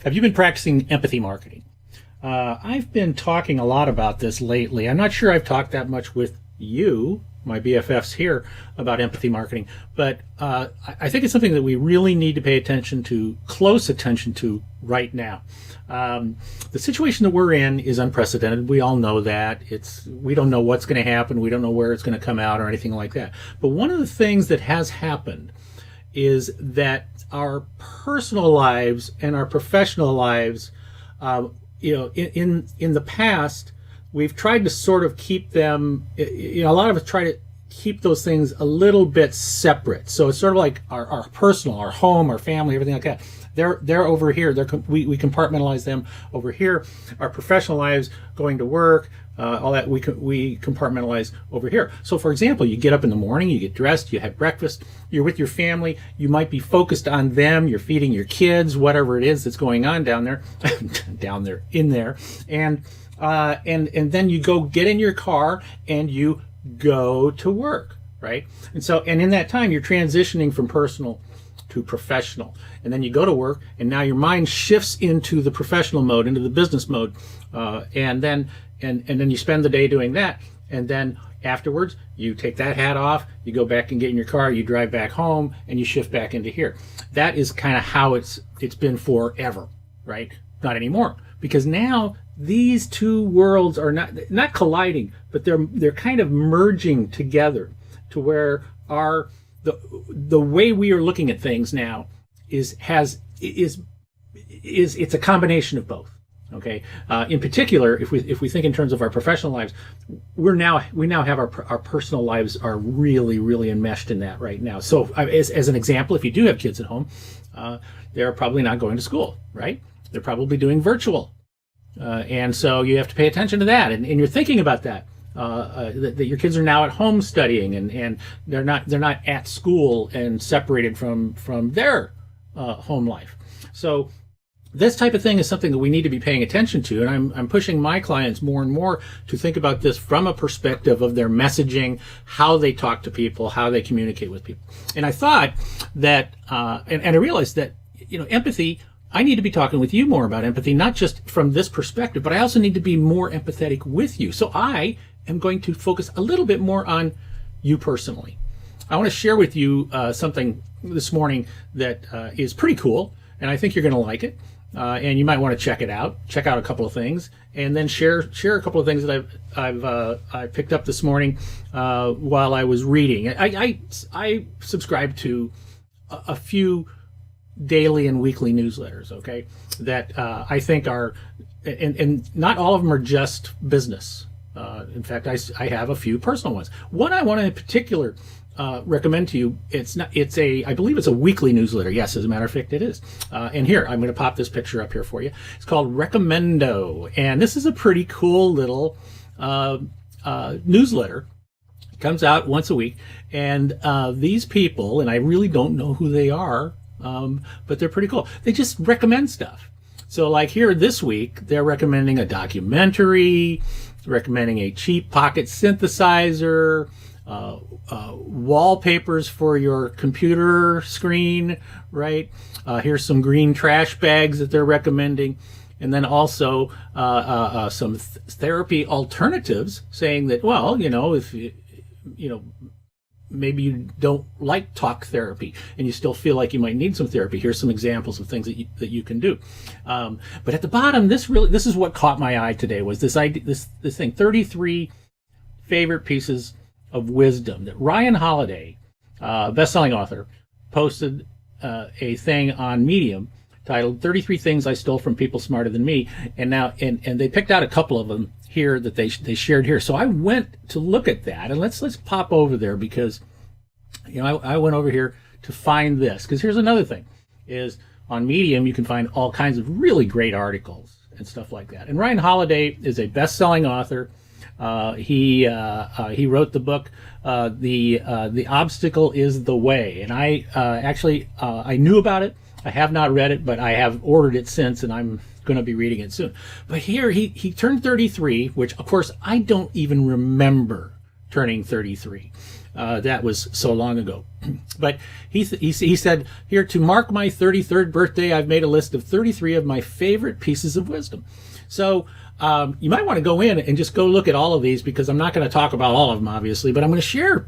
Have you been practicing empathy marketing? I've been talking a lot about this lately. I'm not sure I've talked that much with you, my BFFs here, about empathy marketing, but I think it's something that we really need to pay attention to, close attention to right now. The situation that we're in is unprecedented. We all know that. We don't know what's going to happen. We don't know where it's going to come out or anything like that. But one of the things that has happened is that our personal lives and our professional lives, in the past, we've tried to sort of keep them, a lot of us try to keep those things a little bit separate. So it's sort of like our personal, our home, our family, everything like that. They're over here. We compartmentalize them over here. Our professional lives, going to work, all that, we compartmentalize over here. So for example, you get up in the morning, you get dressed, you have breakfast, you're with your family, you might be focused on them, you're feeding your kids, whatever it is that's going on down there, in there. And then you go get in your car and you go to work, right? And in that time, you're transitioning from personal to professional. And then you go to work, and now your mind shifts into the professional mode, into the business mode. And then you spend the day doing that. And then afterwards, you take that hat off, you go back and get in your car, you drive back home, and you shift back into here. That is kind of how it's been forever, right? Not anymore. Because now these two worlds are not colliding, but they're kind of merging together to where the way we are looking at things now is it's a combination of both. Okay. In particular, if we think in terms of our professional lives, we now have our personal lives are really, really enmeshed in that right now. So as an example, if you do have kids at home, they're probably not going to school, right? They're probably doing virtual. And so you have to pay attention to that. And you're thinking about that, that your kids are now at home studying and they're not at school and separated from their home life. So this type of thing is something that we need to be paying attention to. And I'm pushing my clients more and more to think about this from a perspective of their messaging, how they talk to people, how they communicate with people. And I thought that, and I realized that, empathy, I need to be talking with you more about empathy, not just from this perspective, but I also need to be more empathetic with you. So I am going to focus a little bit more on you personally. I want to share with you something this morning that is pretty cool, and I think you're going to like it. And you might want to check it out. Check out a couple of things, and then share a couple of things that I picked up this morning while I was reading. I subscribe to a few daily and weekly newsletters, okay, that I think are, and not all of them are just business. In fact, I have a few personal ones. One I want to in particular recommend to you. I believe it's a weekly newsletter. Yes, as a matter of fact, it is. And here, I'm going to pop this picture up here for you. It's called Recomendo, and this is a pretty cool little newsletter. It comes out once a week, and these people, and I really don't know who they are, but they're pretty cool. They just recommend stuff. So like here this week, they're recommending a documentary, recommending a cheap pocket synthesizer, wallpapers for your computer screen, right? Here's some green trash bags that they're recommending. And then also some therapy alternatives, saying that, well, if maybe you don't like talk therapy and you still feel like you might need some therapy. Here's some examples of things that you can do. But at the bottom, this is what caught my eye today, was this idea, this thing, 33 favorite pieces of wisdom that Ryan Holiday, best-selling author, posted a thing on Medium titled 33 Things I Stole from People Smarter Than Me. And now, and they picked out a couple of them here that they shared here. So I went to look at that, and let's pop over there, because I went over here to find this, because here's another thing, is on Medium you can find all kinds of really great articles and stuff like that. And Ryan Holiday is a best-selling author. He wrote the book The Obstacle Is the Way, and I actually knew about it. I have not read it, but I have ordered it since, and I'm going to be reading it soon. But here he turned 33, which of course I don't even remember turning 33. That was so long ago. But he said, here, to mark my 33rd birthday, I've made a list of 33 of my favorite pieces of wisdom. So you might want to go in and just go look at all of these, because I'm not going to talk about all of them, obviously, but I'm going to share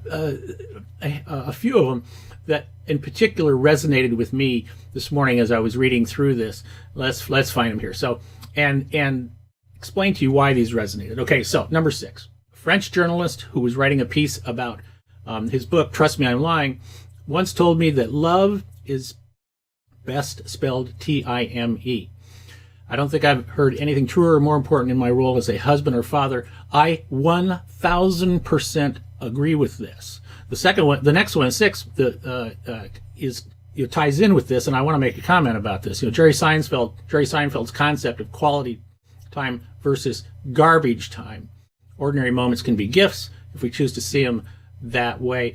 a few of them that in particular resonated with me this morning as I was reading through this. Let's find them here. So, and explain to you why these resonated. Okay, so number 6, a French journalist who was writing a piece about his book, Trust Me, I'm Lying, once told me that love is best spelled Time. I don't think I've heard anything truer or more important in my role as a husband or father. I 1000% agree with this. The next one, 6, ties in with this, and I want to make a comment about this. Jerry Seinfeld's concept of quality time versus garbage time. Ordinary moments can be gifts if we choose to see them that way.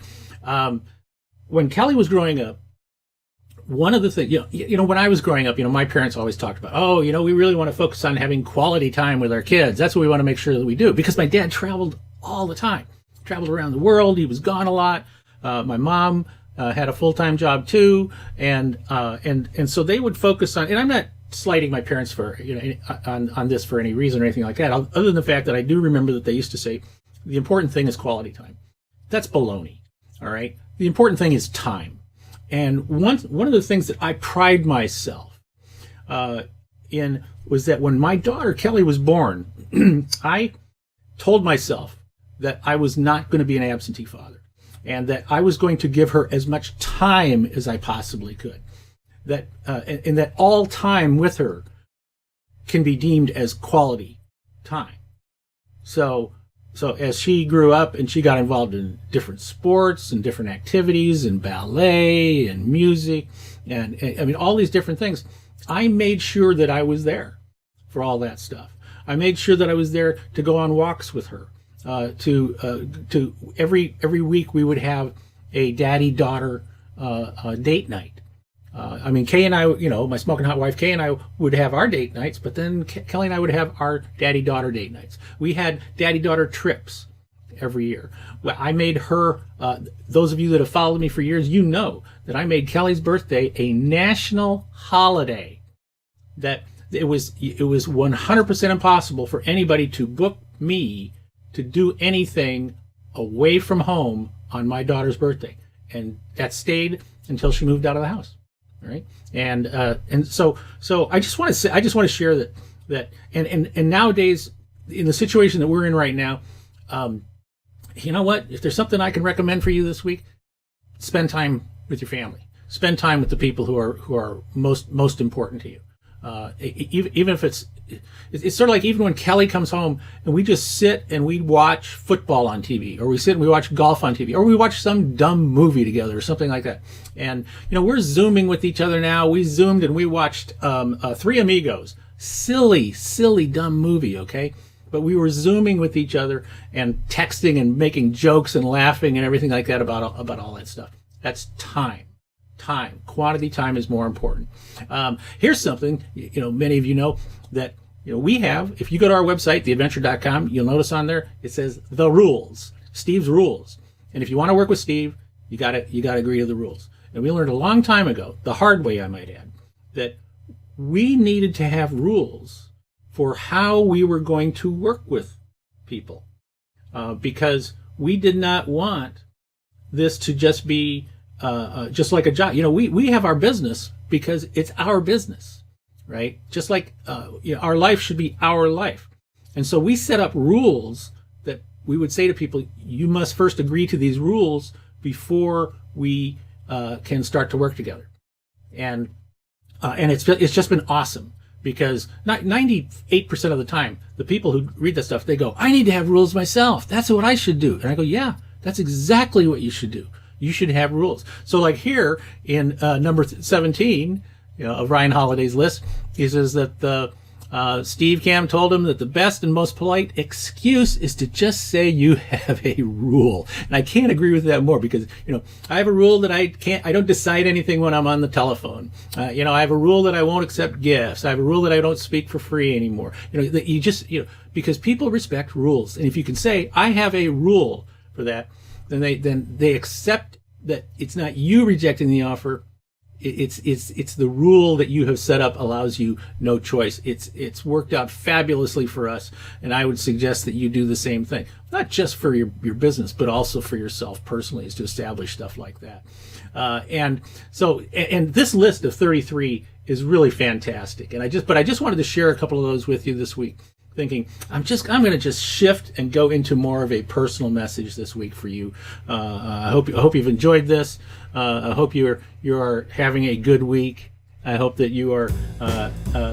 When Kelly was growing up, one of the things, when I was growing up, my parents always talked about, we really want to focus on having quality time with our kids. That's what we want to make sure that we do. Because my dad traveled all the time, traveled around the world. He was gone a lot. My mom had a full-time job too, and so they would focus on. And I'm not slighting my parents for on this for any reason or anything like that, other than the fact that I do remember that they used to say the important thing is quality time. That's baloney. All right, the important thing is time. And one of the things that I pride myself in was that when my daughter Kelly was born, I told myself that I was not going to be an absentee father, and that I was going to give her as much time as I possibly could. And that all time with her can be deemed as quality time. So as she grew up and she got involved in different sports and different activities and ballet and music and I mean all these different things, I made sure that I was there for all that stuff. I made sure that I was there to go on walks with her. To every week we would have a daddy-daughter date night. Kay and I, my smoking hot wife, Kay and I would have our date nights, but then Kelly and I would have our daddy-daughter date nights. We had daddy-daughter trips every year. I made her, those of you that have followed me for years, you know that I made Kelly's birthday a national holiday. That it was 100% impossible for anybody to book me to do anything away from home on my daughter's birthday. And that stayed until she moved out of the house. Right. And so I just want to share that and nowadays in the situation that we're in right now, you know what? If there's something I can recommend for you this week, spend time with your family. Spend time with the people who are most important to you. Even if it's sort of like even when Kelly comes home and we just sit and we watch football on TV, or we sit and we watch golf on TV, or we watch some dumb movie together or something like that. And, we're Zooming with each other now. We Zoomed and we watched Three Amigos. Silly, dumb movie, okay? But we were Zooming with each other and texting and making jokes and laughing and everything like that about all that stuff. That's time. Quantity time is more important. Here's something, many of you know that, we have, if you go to our website, theadventure.com, you'll notice on there, it says the rules, Steve's rules. And if you want to work with Steve, you got to agree to the rules. And we learned a long time ago, the hard way I might add, that we needed to have rules for how we were going to work with people. Because we did not want this to just be just like a job. We have our business because it's our business, right? Just like our life should be our life. And so we set up rules that we would say to people, you must first agree to these rules before we can start to work together. And it's just been awesome, because 98% of the time, the people who read that stuff, they go, I need to have rules myself. That's what I should do. And I go, yeah, that's exactly what you should do. You should have rules. So like here in number 17 of Ryan Holiday's list, he says that Steve Cam told him that the best and most polite excuse is to just say you have a rule. And I can't agree with that more, because, I have a rule that I don't decide anything when I'm on the telephone. I have a rule that I won't accept gifts. I have a rule that I don't speak for free anymore. That you just, because people respect rules. And if you can say, I have a rule for that, then they accept that it's not you rejecting the offer. It's the rule that you have set up allows you no choice. It's worked out fabulously for us, and I would suggest that you do the same thing, not just for your business, but also for yourself personally, is to establish stuff like that. And this list of 33 is really fantastic. And I just wanted to share a couple of those with you this week, thinking I'm going to just shift and go into more of a personal message this week for you. I hope you've enjoyed this. I hope you are having a good week. I hope that you are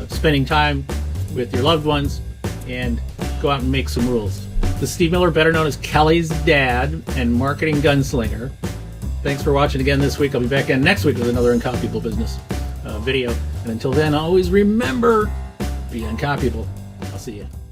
spending time with your loved ones, and go out and make some rules. This is Steve Miller, better known as Kelly's dad and marketing gunslinger. Thanks for watching again this week. I'll be back in next week with another Uncopyable Business video. And until then, always remember, be uncopyable. I'll see you.